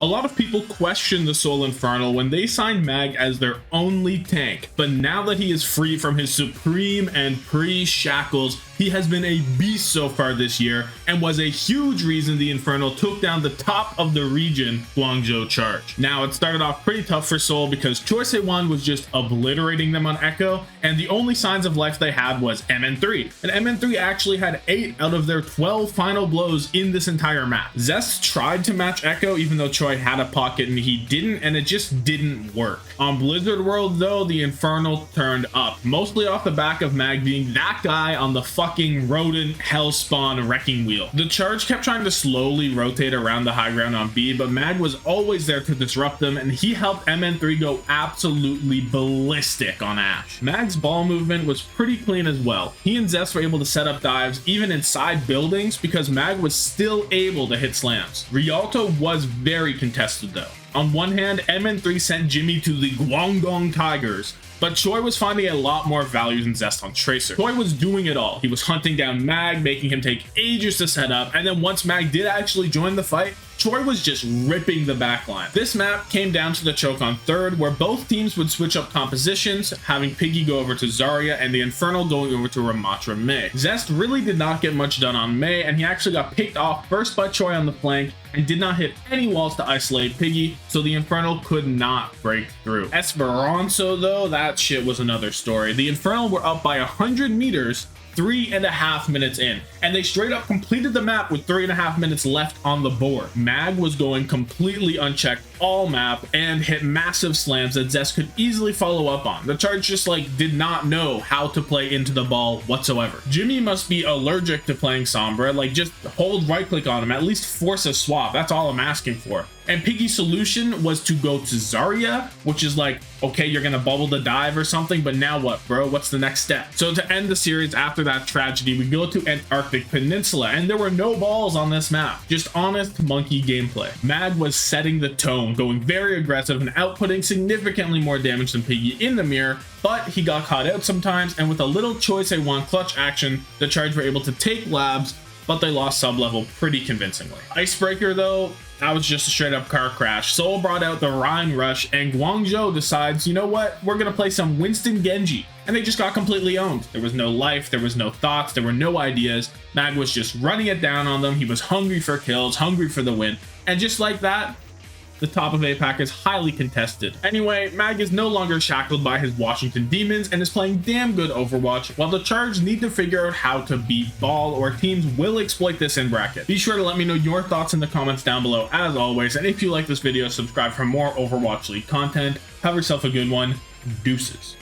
lot of people questioned the Soul Infernal when they signed Mag as their only tank, but now that he is free from his supreme and pre-shackles, he has been a beast so far this year and was a huge reason the Infernal took down the top of the region Guangzhou charge. Now, it started off pretty tough for Soul because Choi Se-wan was just obliterating them on Echo, and the only signs of life they had was MN3, and MN3 actually had 8 out of their 12 final blows in this entire map. Zest tried to match Echo even though Choi had a pocket and he didn't, and it just didn't work. On Blizzard World though, the Infernal turned up, mostly off the back of Mag being that guy on the fucking rodent hellspawn wrecking wheel. The charge kept trying to slowly rotate around the high ground on B, but Mag was always there to disrupt them, and he helped MN3 go absolutely ballistic on Ashe. Mag's ball movement was pretty clean as well. He and Zest were able to set up dives even inside buildings because Mag was still able to hit slams. Rialto was very contested though. On one hand, MN3 sent Jimmy to the Guangdong Tigers, but Choi was finding a lot more value than Zest on Tracer. Choi was doing it all. He was hunting down Mag, making him take ages to set up, and then once Mag did actually join the fight, Choi was just ripping the backline. This map came down to the choke on third, where both teams would switch up compositions, having Piggy go over to Zarya and the Infernal going over to Ramatra Mei. Zest really did not get much done on Mei, and he actually got picked off first by Choi on the flank and did not hit any walls to isolate Piggy, so the Infernal could not break through. Esperanzo though, that shit was another story. The Infernal were up by 100 meters 3.5 minutes in, and they straight up completed the map with 3.5 minutes left on the board. Mag was going completely unchecked all map and hit massive slams that Zest could easily follow up on. The charge just did not know how to play into the ball whatsoever. Jimmy must be allergic to playing Sombra, just hold right click on him, at least force a swap, that's all I'm asking for. And Piggy's solution was to go to Zarya, which is okay, you're gonna bubble the dive or something, but now what, bro? What's the next step? So to end the series after that tragedy, we go to Antarctic Peninsula, and there were no balls on this map, just honest monkey gameplay. Mag was setting the tone, going very aggressive and outputting significantly more damage than Piggy in the mirror, but he got caught out sometimes, and with a little Choi Se-wan clutch action, the charge were able to take labs, but they lost sub-level pretty convincingly. Icebreaker though, that was just a straight up car crash. Seoul brought out the Rhine Rush, and Guangzhou decides, you know what, we're gonna play some Winston Genji. And they just got completely owned. There was no life, there was no thoughts, there were no ideas. Mag was just running it down on them. He was hungry for kills, hungry for the win. And just like that, the top of APAC is highly contested. Anyway, Mag is no longer shackled by his Washington Demons and is playing damn good Overwatch, while the Charge need to figure out how to beat Ball, or teams will exploit this in bracket. Be sure to let me know your thoughts in the comments down below as always, and if you like this video, subscribe for more Overwatch League content. Have yourself a good one. Deuces.